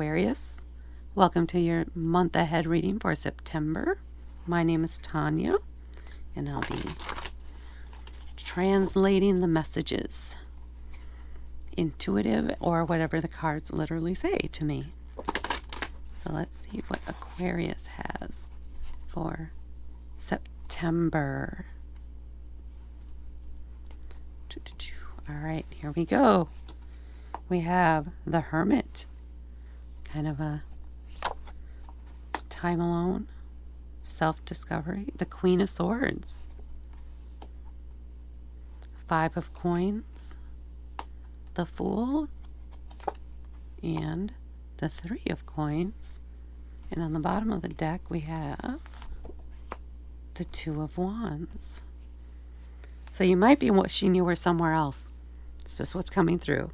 Aquarius. Welcome to your month ahead reading for September. My name is Tanya, and I'll be translating the messages, intuitive or whatever the cards literally say to me. So let's see what Aquarius has for September. All right, here we go. We have the Hermit, kind of a time alone, self-discovery. The Queen of Swords, Five of Coins, the Fool, and the Three of Coins. And on the bottom of the deck we have the Two of Wands. So you might be wishing you were somewhere else. It's just what's coming through.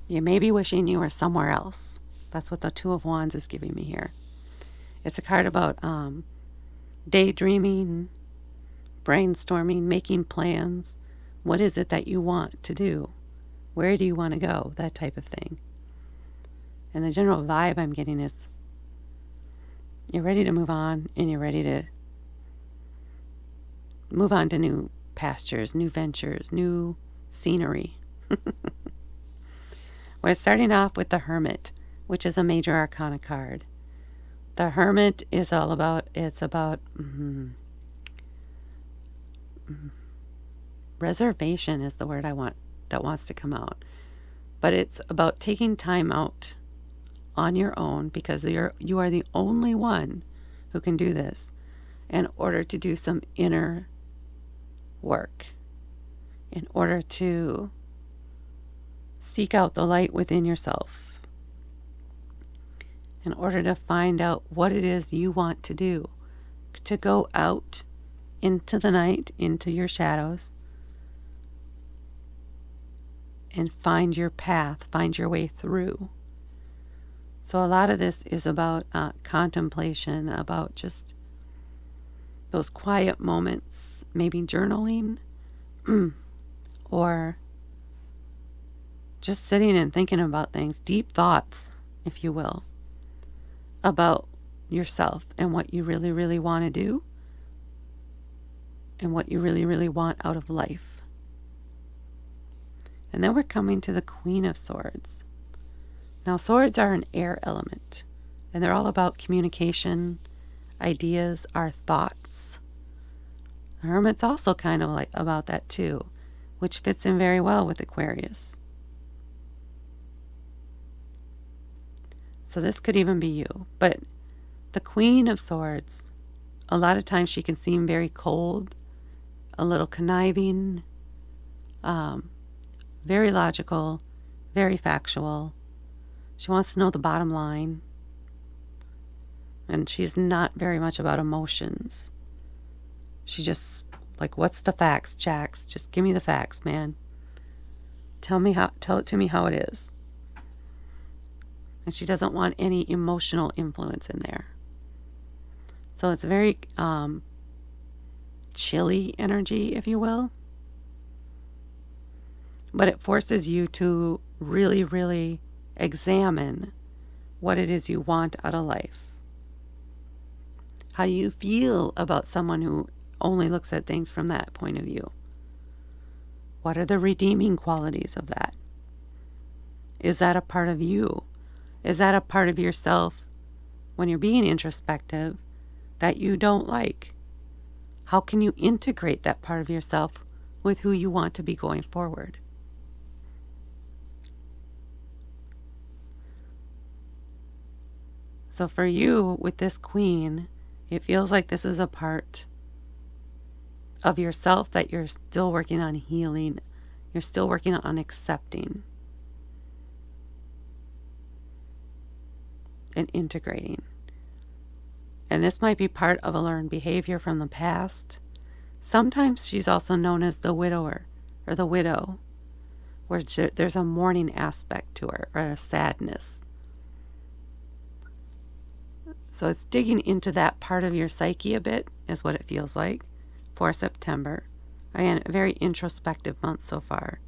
You may be wishing you were somewhere else. That's what the Two of Wands is giving me here. It's a card about daydreaming, brainstorming, making plans. What is it that you want to do? Where do you want to go? That type of thing. And the general vibe I'm getting is you're ready to move on, and you're ready to move on to new pastures, new ventures, new scenery. We're starting off with the Hermit, which is a major arcana card. The Hermit is all about, it's about reservation is the word I want, that wants to come out. But it's about taking time out on your own, because you are the only one who can do this, in order to do some inner work, in order to seek out the light within yourself, in order to find out what it is you want to do, to go out into the night, into your shadows, and find your path, find your way through. So a lot of this is about contemplation, about just those quiet moments, maybe journaling, or just sitting and thinking about things, deep thoughts, if you will, about yourself and what you really, really want to do and what you really, really want out of life. And then we're coming to the Queen of Swords. Now, swords are an air element, and they're all about communication, ideas, our thoughts. The Hermit's also kind of like about that too, which fits in very well with Aquarius. So this could even be you. But the Queen of Swords, a lot of times she can seem very cold, a little conniving, very logical, very factual. She wants to know the bottom line. And she's not very much about emotions. She just, like, what's the facts, Jax? Just give me the facts, man. Tell it to me how it is. And she doesn't want any emotional influence in there. So it's a very chilly energy, if you will. But it forces you to really, really examine what it is you want out of life. How do you feel about someone who only looks at things from that point of view? What are the redeeming qualities of that? Is that a part of you? Is that a part of yourself when you're being introspective that you don't like? How can you integrate that part of yourself with who you want to be going forward? So for you, with this Queen, it feels like this is a part of yourself that you're still working on healing. You're still working on accepting and integrating. And this might be part of a learned behavior from the past. Sometimes she's also known as the widower or the widow, where there's a mourning aspect to her, or a sadness. So it's digging into that part of your psyche a bit, is what it feels like for September. Again, a very introspective month so far.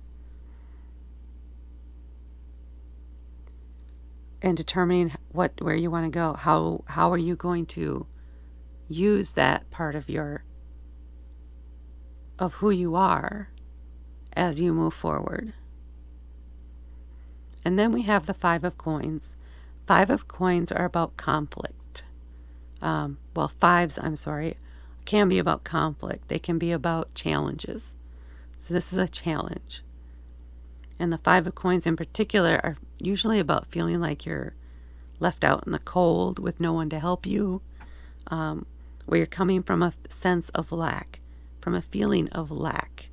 and determining where you want to go. How are you going to use that part of who you are as you move forward. And then we have the Five of Coins. Five of Coins are about conflict. Fives, I'm sorry, can be about conflict. They can be about challenges. So this is a challenge. And the Five of Coins in particular are usually about feeling like you're left out in the cold with no one to help you, where you're coming from a sense of lack, from a feeling of lack.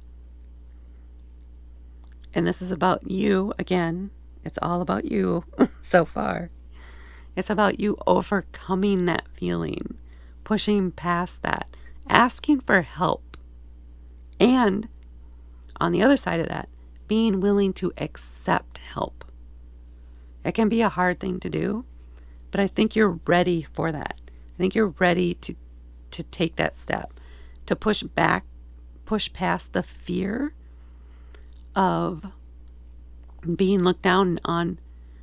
And this is about you, again, it's all about you so far. It's about you overcoming that feeling, pushing past that, asking for help. And on the other side of that, being willing to accept help. It can be a hard thing to do, but I think you're ready for that. I think you're ready to take that step, to push past the fear of being looked down on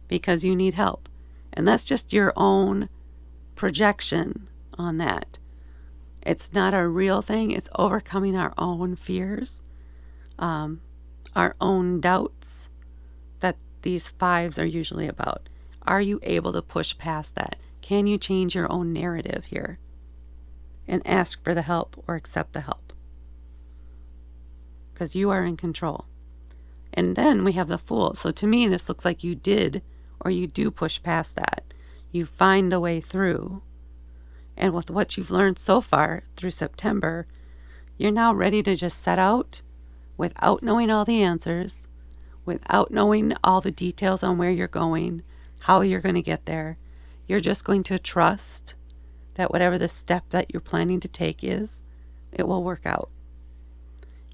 because you need help. And that's just your own projection on that. It's not a real thing. It's overcoming our own fears, our own doubts that these fives are usually about. Are you able to push past that? Can you change your own narrative here and ask for the help or accept the help? Because you are in control. And then we have the Fool. So to me, this looks like you did or you do push past that. You find a way through. And with what you've learned so far through September, you're now ready to just set out without knowing all the answers, without knowing all the details on where you're going, how you're going to get there. You're just going to trust that whatever the step that you're planning to take is, it will work out.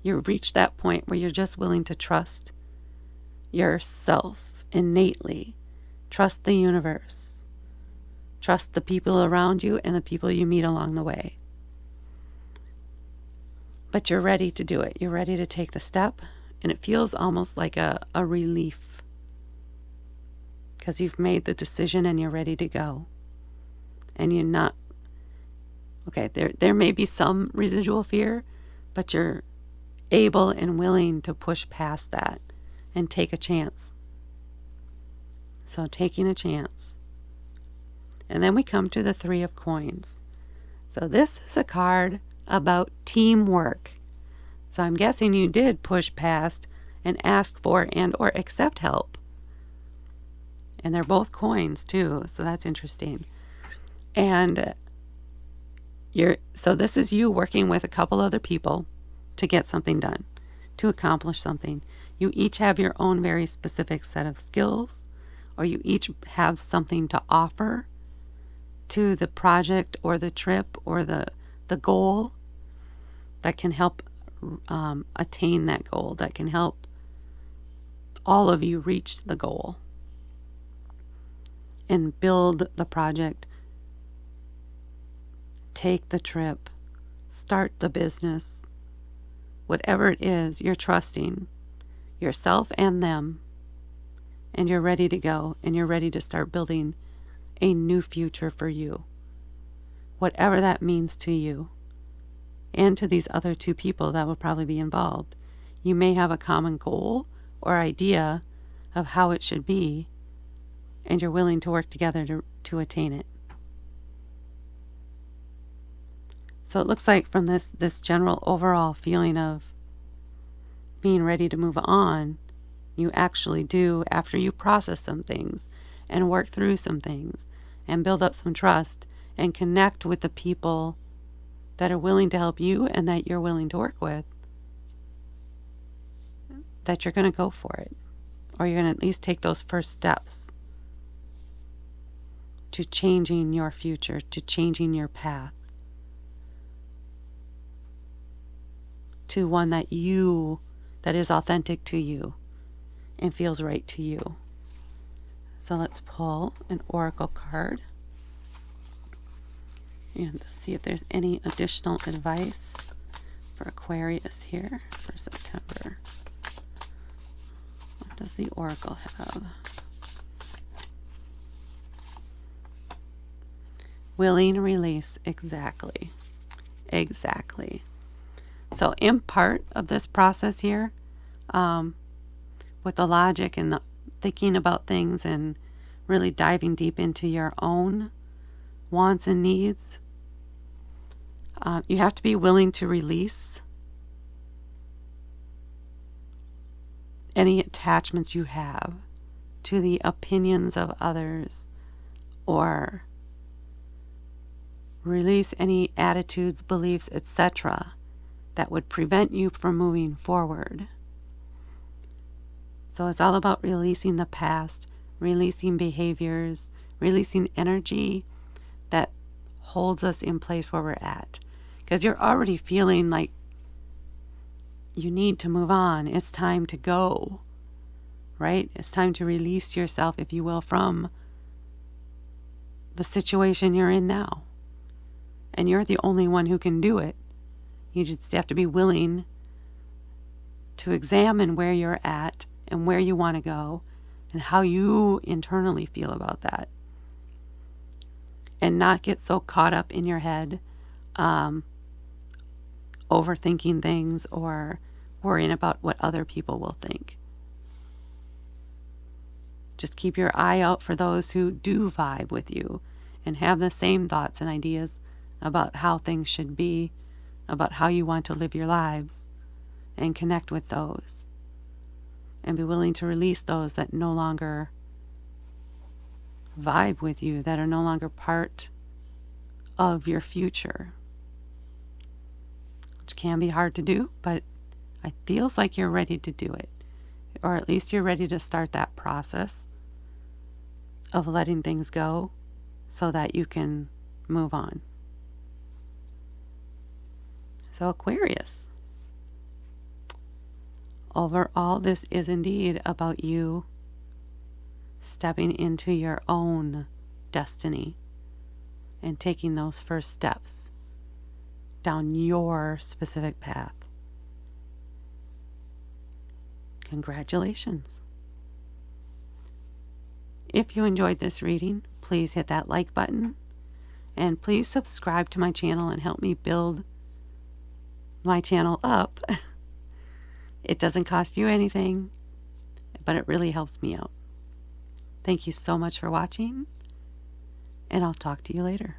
You've reached that point where you're just willing to trust yourself innately. Trust the universe. Trust the people around you and the people you meet along the way. But you're ready to do it. You're ready to take the step. And it feels almost like a relief. Because you've made the decision and you're ready to go. And you're not... Okay, there may be some residual fear, but you're able and willing to push past that and take a chance. So taking a chance. And then we come to the Three of Coins. So this is a card about teamwork. So I'm guessing you did push past and ask for and or accept help. And they're both coins too, so that's interesting. And so this is you working with a couple other people to get something done, to accomplish something. You each have your own very specific set of skills, or you each have something to offer to the project or the trip or the goal that can help attain that goal, that can help all of you reach the goal and build the project, take the trip, start the business. Whatever it is, you're trusting yourself and them, and you're ready to go, and you're ready to start building a new future for you. Whatever that means to you, and to these other two people that will probably be involved. You may have a common goal or idea of how it should be, and you're willing to work together to attain it. So it looks like from this general overall feeling of being ready to move on, you actually do, after you process some things and work through some things and build up some trust and connect with the people that are willing to help you and that you're willing to work with, that you're going to go for it. Or you're going to at least take those first steps to changing your future, to changing your path, to one that is authentic to you and feels right to you. So let's pull an oracle card and see if there's any additional advice for Aquarius here for September. What does the oracle have? Willing release, exactly. Exactly. So in part of this process here, with the logic and the thinking about things and really diving deep into your own wants and needs, you have to be willing to release any attachments you have to the opinions of others, or release any attitudes, beliefs, etc. that would prevent you from moving forward. So it's all about releasing the past, releasing behaviors, releasing energy that holds us in place where we're at. Because you're already feeling like you need to move on. It's time to go, right? It's time to release yourself, if you will, from the situation you're in now. And you're the only one who can do it. You just have to be willing to examine where you're at and where you want to go and how you internally feel about that. And not get so caught up in your head, overthinking things or worrying about what other people will think. Just keep your eye out for those who do vibe with you and have the same thoughts and ideas about how things should be, about how you want to live your lives, and connect with those. And be willing to release those that no longer vibe with you, that are no longer part of your future. Which can be hard to do, but it feels like you're ready to do it. Or at least you're ready to start that process of letting things go so that you can move on. So Aquarius, overall, this is indeed about you stepping into your own destiny and taking those first steps down your specific path. Congratulations. If you enjoyed this reading, please hit that like button and please subscribe to my channel and help me build my channel up. It doesn't cost you anything, but it really helps me out. Thank you so much for watching, and I'll talk to you later.